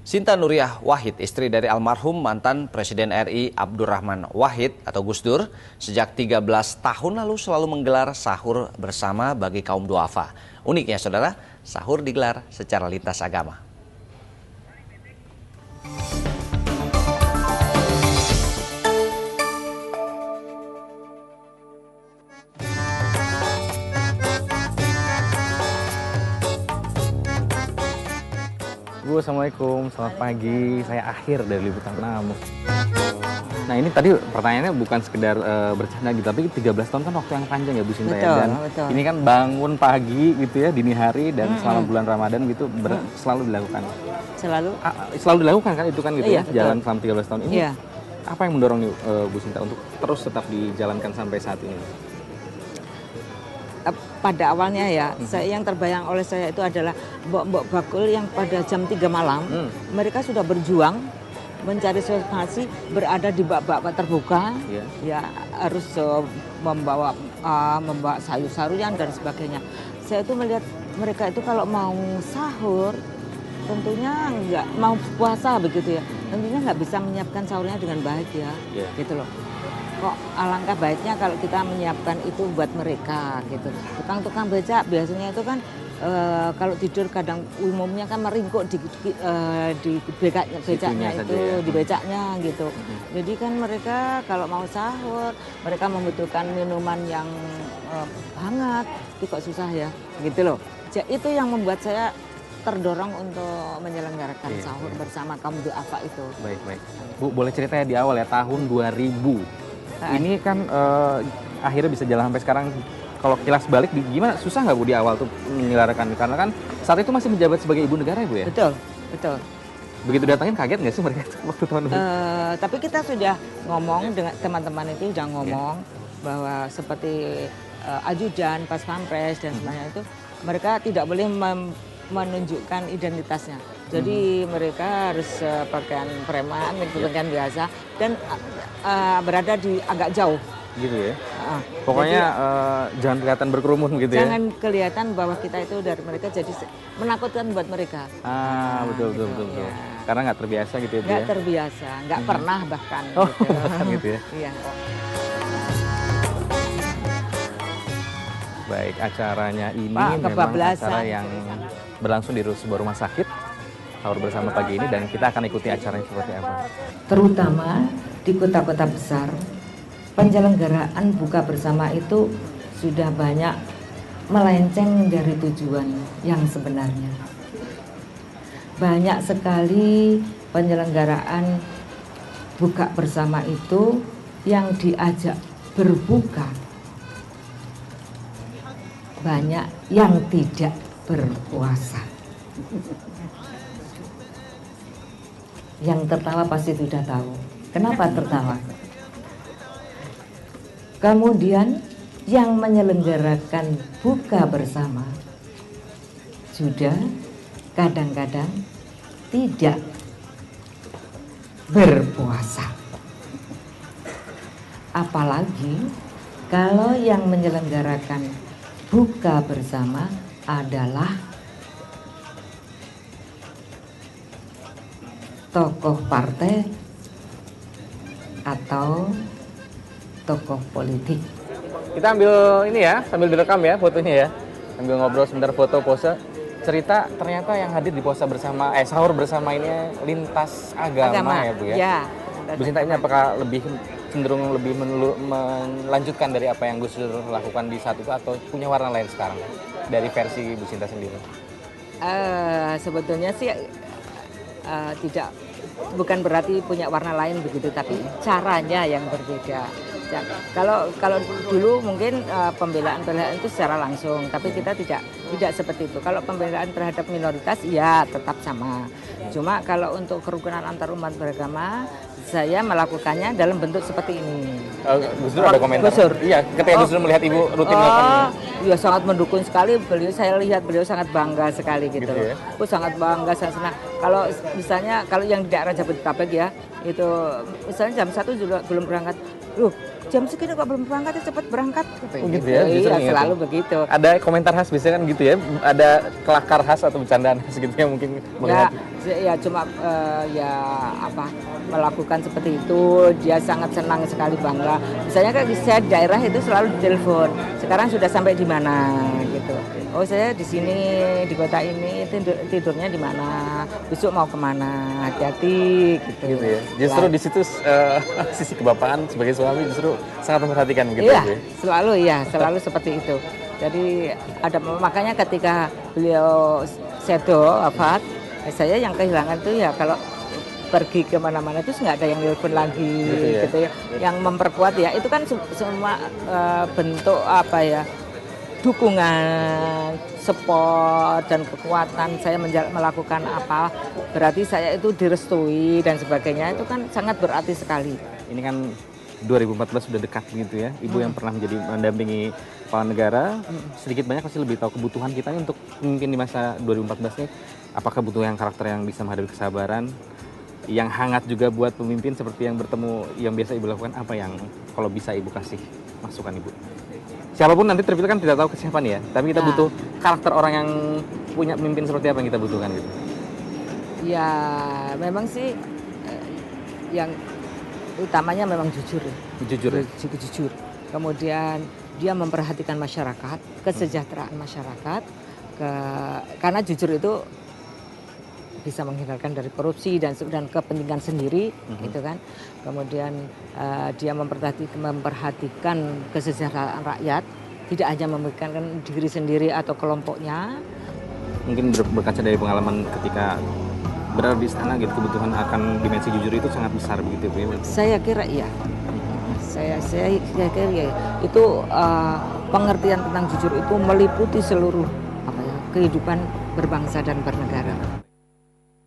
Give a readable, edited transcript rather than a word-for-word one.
Sinta Nuriyah Wahid, istri dari almarhum mantan Presiden RI Abdurrahman Wahid atau Gus Dur, sejak 13 tahun lalu selalu menggelar sahur bersama bagi kaum duafa. Uniknya saudara, sahur digelar secara lintas agama. Bu, Assalamualaikum, selamat pagi. Saya Akhir dari Liputan 6. Nah, ini tadi pertanyaannya bukan sekedar bercanda gitu, tapi 13 tahun kan waktu yang panjang ya Bu Sinta ya. Dan betul. ini kan bangun pagi gitu ya, dini hari dan selama bulan Ramadan gitu selalu dilakukan. Selalu dilakukan kan itu kan gitu Iya, ya, jalan selama 13 tahun ini. Iya. Apa yang mendorong nih Bu Sinta untuk terus tetap dijalankan sampai saat ini? Pada awalnya ya, yang terbayang oleh saya itu adalah mbok-mbok bakul yang pada jam 3 malam, mereka sudah berjuang mencari solusi, berada di bak-bak terbuka, ya harus membawa sayur-sayuran dan sebagainya. Saya itu melihat mereka itu kalau mau sahur, tentunya nggak mau puasa begitu ya, tentunya nggak bisa menyiapkan sahurnya dengan baik ya, gitu loh. Kok alangkah baiknya kalau kita menyiapkan itu buat mereka gitu. Tukang-tukang becak biasanya itu kan kalau tidur kadang umumnya kan meringkuk di becaknya itu ya. Di becaknya gitu. Jadi kan mereka kalau mau sahur mereka membutuhkan minuman yang hangat, itu kok susah ya gitu loh. Itu yang membuat saya terdorong untuk menyelenggarakan sahur bersama kaum duafa itu. Baik. Bu, boleh ceritanya di awal ya, tahun 2000. Ini kan akhirnya bisa jalan sampai sekarang. Kalau kilas balik, gimana, susah nggak Bu di awal tuh menyelenggarakan? Karena kan saat itu masih menjabat sebagai ibu negara ya Bu ya? Betul. Begitu datangin kaget nggak sih mereka waktu tahun itu? Tapi kita sudah ngomong dengan teman-teman itu, sudah ngomong bahwa seperti ajudan, pas pampres dan sebagainya itu mereka tidak boleh menunjukkan identitasnya. Jadi mereka harus pakaian preman, pakaian biasa dan berada di agak jauh. Gitu ya. Pokoknya jadi, jangan kelihatan berkerumun gitu ya. Jangan kelihatan bahwa kita itu dari mereka, jadi menakutkan buat mereka. Betul. Ya. Karena nggak terbiasa gitu ya Bu ya. Nggak terbiasa, nggak pernah bahkan. Bahkan gitu ya. Iya. Baik, acaranya ini Pak, memang acara yang berlangsung di sebuah rumah sakit. Sahur bersama pagi ini, dan kita akan ikuti acaranya seperti apa. Terutama di kota-kota besar, penyelenggaraan buka bersama itu sudah banyak melenceng dari tujuan yang sebenarnya. Banyak sekali penyelenggaraan buka bersama itu yang diajak berbuka, banyak yang tidak berpuasa. Yang tertawa pasti sudah tahu. Kenapa tertawa? Kemudian yang menyelenggarakan buka bersama sudah kadang-kadang tidak berpuasa. Apalagi kalau yang menyelenggarakan buka bersama adalah tokoh partai atau tokoh politik. Kita ambil ini ya, sambil direkam ya fotonya ya. Sambil ngobrol sebentar, foto pose. Cerita ternyata yang hadir di puasa bersama, sahur bersama ini lintas agama ya Bu ya. Ya. Bu Sinta, ini apakah cenderung lebih melanjutkan dari apa yang Gus Dur lakukan di saat itu, atau punya warna lain sekarang dari versi Bu Sinta sendiri? Sebetulnya sih bukan berarti punya warna lain begitu, tapi caranya yang berbeda. Kalau dulu mungkin pembelaan itu secara langsung, tapi kita tidak seperti itu. Kalau pembelaan terhadap minoritas ya tetap sama. Cuma kalau untuk kerukunan antar umat beragama, saya melakukannya dalam bentuk seperti ini. Gus Dur ada komentar? Iya, ketika Gus Dur melihat Ibu rutin melakukan ini. Ya sangat mendukung sekali beliau. Saya lihat beliau sangat bangga sekali gitu. Ya? Aku sangat bangga, sangat senang. Kalau misalnya yang di daerah Jabodetabek ya, itu misalnya jam 1 juga belum berangkat. loh jam segini kok belum berangkat, cepat berangkat. Gitu ya, justru Iya, ingat selalu ya. begitu. Ada komentar khas biasanya kan gitu ya, ada kelakar khas atau bercandaan khas gitu ya mungkin Ya, melihat. ya cuma ya apa melakukan seperti itu, dia sangat senang sekali, bangga. Misalnya kan saya di daerah itu selalu ditelepon. Sekarang sudah sampai di mana gitu. Oh saya di sini di kota ini tidurnya di mana, besok mau kemana, hati-hati gitu. Gitu ya. Justru Nah, di situ sisi kebapaan sebagai suami justru sangat memperhatikan gitu iya, ya. selalu seperti itu. Jadi ada makanya ketika beliau sedo wafat, saya yang kehilangan itu ya kalau pergi kemana-mana itu nggak ada yang telepon lagi gitu ya. Yang memperkuat ya itu kan semua bentuk apa ya dukungan, support dan kekuatan saya melakukan apa berarti saya itu direstui dan sebagainya itu kan sangat berarti sekali. Ini kan 2014 sudah dekat gitu ya. Ibu yang pernah mendampingi kepala negara, sedikit banyak pasti lebih tahu kebutuhan kita nih untuk memimpin di masa 2014 nih. Apakah butuh yang karakter yang bisa menghadapi kesabaran, yang hangat juga buat pemimpin seperti yang bertemu, yang biasa Ibu lakukan, apa yang kalau bisa Ibu kasih masukan Ibu? Siapapun nanti terpilih kan tidak tahu kesiapan ya, tapi kita butuh karakter orang yang punya pemimpin seperti apa yang kita butuhkan gitu. Ya memang sih yang utamanya memang jujur ya. Jujur ya? Jujur. Kemudian dia memperhatikan masyarakat, kesejahteraan masyarakat, karena jujur itu bisa menghindarkan dari korupsi dan kepentingan sendiri, gitu kan. Kemudian dia memperhatikan kesejahteraan rakyat, tidak hanya memikirkan diri sendiri atau kelompoknya. Mungkin berkaca dari pengalaman ketika berada di istana gitu, kebutuhan akan dimensi jujur itu sangat besar begitu ya? Saya kira iya. Saya kira ya. Itu pengertian tentang jujur itu meliputi seluruh kehidupan berbangsa dan bernegara.